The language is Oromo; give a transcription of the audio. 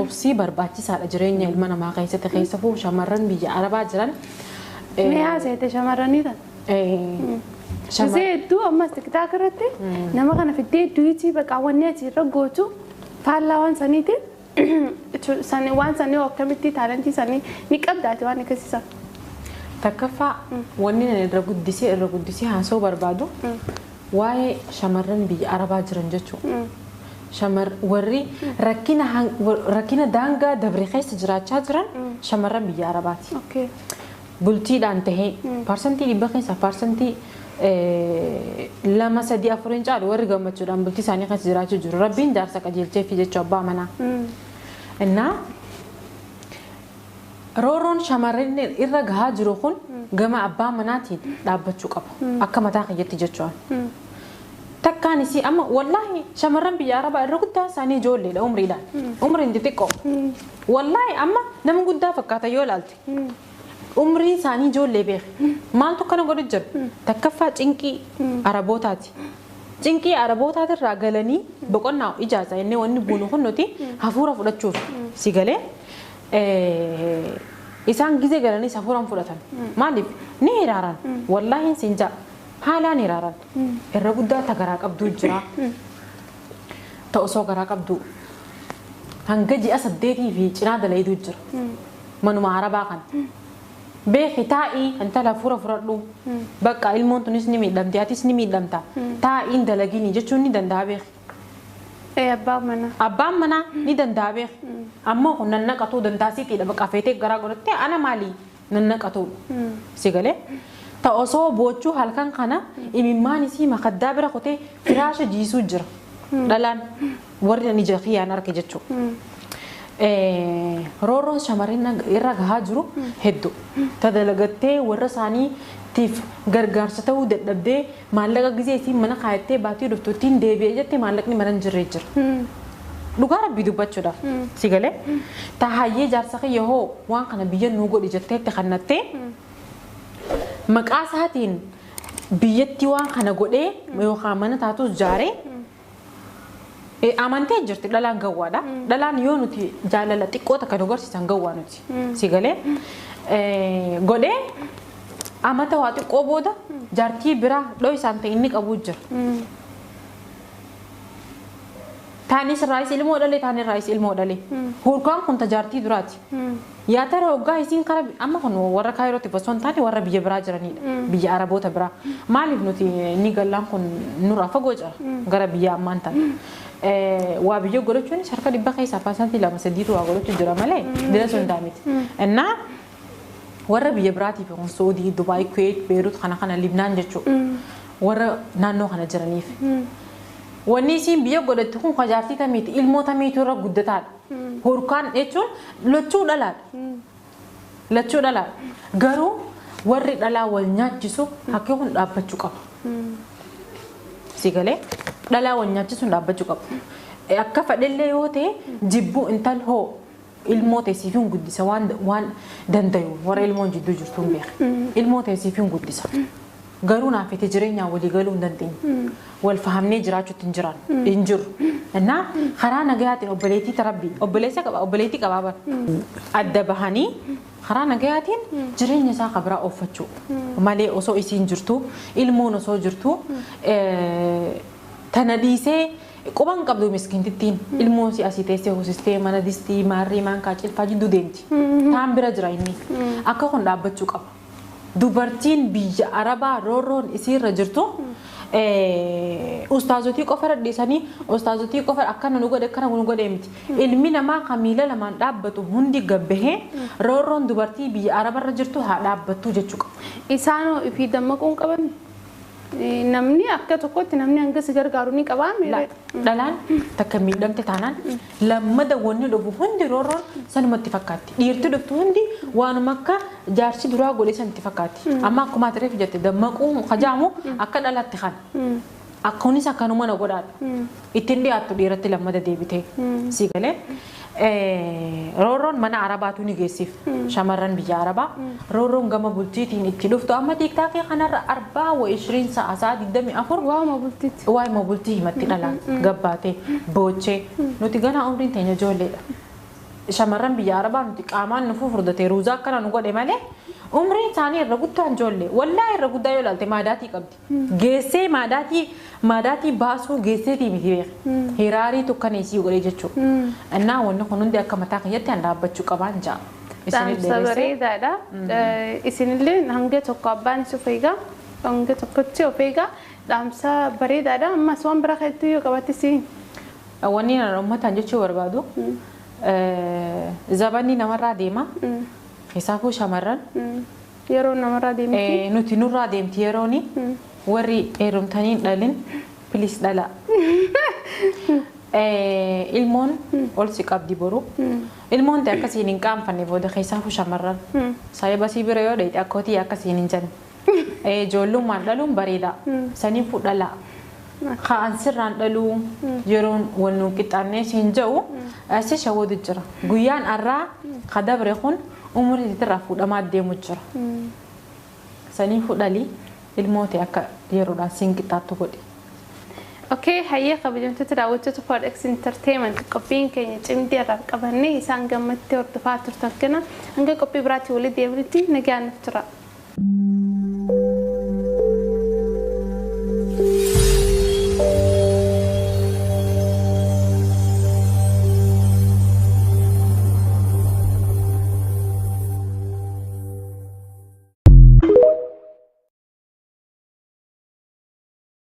obsii barbaachisaadha jireenya ilma namaa keessatti keessafuu shamarran biyya Arabaa jiran. Mee haasa'e shamarraniidha. Hedduu ammas tiktaak irratti nama kana fiddee duutii bakka wanni achirra gootu faallaa waan saniitiin waan sanii akkamitti taalentii sanii ni qabdaati waan akkasiisan. Takkaffaa wanni irra guddisee haasa'uu barbaadu waa'ee shamarran biyya Arabaa jiran jechuudha. Warri rakkina daangaa dabree keessa jiraachaa jiran shamarran biyya Arabaati. Bultiidhaan tahee parsantii dhibba keessa parsantii 2-3-4 caalu warri gammachuudhaan bultii isaanii keessa jiraachuu jiru. Rabbiin jaarsa qajeelcheef jechuudha abbaa manaa. Innaa rooroon shamarran irra gahaa jiru kun gama abbaa manaatiin dhaabbachuu qaba. Akka mataa kiyyaatti jechuudha. Takkaan isii amma wallaahi shamarran biyya Arabaa irra guddaa isaanii ijoolleedha umriidhaan. Umriin xixiqqoo. Wallaahi amma nama guddaa fakkaata yoo ilaalte. Umriin isaanii ijoollee beeku. Maaltu kana godhu jiru? Takkaffaa cinqii Arabootaati. Cinqii Arabootaatirraa galanii boqonnaa ijaaza inni wanni buunu kun nuti hafuura fudhachuuf si galee isaan gizee galanii hafuuraan fudhatan. Maaliif? Ni hiraaran. Wallaahi siin jaa. Haalaan hiraaran. Irra guddaa ta garaa qabduu jira. Ta osoo garaa qabduu hanga ji'a 8 fi cinaa dalayduu jira. Manuma Arabaa kana. Beeki taa'ii intala hafuura fudhadhu. Bakka ilmoon tunis ni miidhamti atis ni miidhamta. Taa'iin dalagini jechuun ni danda'a beeki. Abbaan manaa ni danda'a beeki. Ammoo kun nan naqatuu dandaasiitiidha bakka feetee garaa godhattee ana maalii nan naqatuu si galee. Ta osoo bochuu halkan kana imimmaan isii makaddaa bira kutee firaasha jiisuu jira. Dhalaan warri ani jakhiyaan arge jechuudha. Rooroon shamarran irra gahaa jiru hedduu. Ta dalagattee warra isaaniitiif gargaarsa ta'uu dadhabdee maallaqa gizee isiin mana kaayattee baatii dhuftuttiin deebi'ee jettee maallaqni mana hin jirre jira. Dhugaa rabbii dubbachuudhaaf si galee. Ta hayyee jaarsa kiyya hoo waan kana biyya nuu godhi jettee itti kannattee maqaa isaatiin biyyatti waan kana godhee yookaan mana taatus jaaree amantee jirti dhalaan gawwaadha. Dhalaan yoo nuti jaalala xiqqoo takka agarsiisan gawwaa nuti si galee godhee amata waa xiqqoo booda jaartii biraa dhoo isaan ta'e inni qabuu jira. Taanis raayis ilmoo dhalee taanis raayis ilmoo dhalee hurkaan kun tajaartii duraati. Yaa tara hoggaa isiin kara amma kun warra Kaayirootti osoo hin taane warra biyya biraa jiranidha. Biyya Araboota biraa. Maaliif nuti ni gallaan kun nurraa fagoo jira gara biyya ammaan taane. Waa biyya godhachuun harka dhibba keessaa parsantii 2-3 waa godhachuu jira malee dila sun daamiti. Innaa warra biyya biraatiif kun Saudii, Dubaay, Kuwait, Beirut kana Libnaan jechuudha. Warra naannoo kana jiraniif. Wanni isiin biyya godhattu kun jaartii tamiiti ilmoo tamiitu irra guddataadha. Hurkaan jechuun lachuu dhalaadha. Lachuu dhalaadha. Garuu warri dhalaa wal nyaachisu hakkii kun dhaabbachuu qaba. Si galee dhalaa wal nyaachisuun dhaabbachuu qaba. Akka fedhellee yoo ta'e jibbuu intal hoo ilmoo teessiifiin guddisa waan dandayu warra ilmoon jidduu jirtu hin beeku. Ilmoo teessiifiin guddisa. Garuu naafete jireenyaa walii galuu hin dandeenye. Wal fahamnee jiraachuutti hin jiru. Innaa karaa nagayaatiin obboleettii tarabbii obboleettii qabaa adda bahanii karaa nagayaatiin jireenya isaa qabraa oofachuu malee osoo isiin jirtu ilmoon osoo jirtu tana dhiisee quban qabdu miskiintittiin ilmoo si asii teessee hoosistee mana distii maarrii maankaa cilfaa jidduu deemti. Taan bira jira inni akka kun dhaabbachuu qaba. Dubartiin biyya Arabaa rooroon isiirra jirtu ustaazotii qofa radhiisanii ustaazotii qofa akkana nu godhe miti. Ilmi namaa kamiila lamaan dhaabbatu hundi gabbahee rooroon dubartii biyya Arabarra jirtu haa dhaabbattu jechuu qaba. Isaanoo ifii dammaquun qaban namni akka tokkotti namni hanga si gargaaru ni qabaame. Dhalaan takka miidhamte taanaan lammada wanni dhufu hundi rooroon sanumatti fakkaatti. Dhiirti dhuftu hundi waanuma akka jaarsi duraa godhe sanatti fakkaatti. Amma akkuma atireef jette dammaquun kajaamu akka dhalaatti kan. akkunis akkanuma na godhaadha. Ittiin dhiyaattu dhiiratti lammata deebitee si galee. Roorroon mana Arabaatu ni geessiif shamarran biyya Arabaa roorroon gama bultiitiin itti dhuftu amma tiiktaakii kanarra 24 sa'a 24 waa'ee bultii himatti dhalaan gabbaatee boochee nuti gana umriin teenya ijoolleedha. Shamarran biyya Arabaa nuti qaamaan nuuf furdatee ruuzaa akkana nu godhe malee umriin isaanii irra guddaan ijoollee wallaa irra guddaa yoo ilaalte maadaatii qabdi. Geessee maadaatii baasuu geesseetii miti beeku. Hiraarii tokkaneesii godhee jechuudha. Innaa wanni kun hundi akka mataa keenyatti an dhaabbachuu qabaan ja'a. Dhaamsa bareedaadha. Isinillee hanga tokko abbaan isuuf eegaa hanga tokkotti of eegaa dhaamsa bareedaadha. Ammas waan bira keessatti yoo qabattisi. Wanni uummataan jechuu barbaadu zabanni namarraa deema. Isaafuu shamarran yeroo namarraa deemti nuti nurraa deemti yerooni warri heerumtaniin dhalin pilis dhala ilmoon ol si qabdi boru ilmoon ta'e akkasiin hin qaanfanne booda isaafuu shamarran saayiba si bira yoo dheedhe akkootii akkasiin hin janne ijoollummaan dhaluun bareeda saniin fudhala kaan sirraan dhaluu yeroon wal nu qixxaannee siin jedhu asi shawwatu jira guyyaan arraa kadabre kun umri irraa fuudhamaa deemu jira. Sanii fudhali ilmoota akka yeroodhaan siin qixxaattu godhi. Okay, hayyee kabajamtoota daawwattoota Forex Entertainment qophiin keenya cimdii irraa qabannee isaan gammattee hordofaa turtan kana hanga qophii biraatti walitti deebinutti nagaan nuuf tura.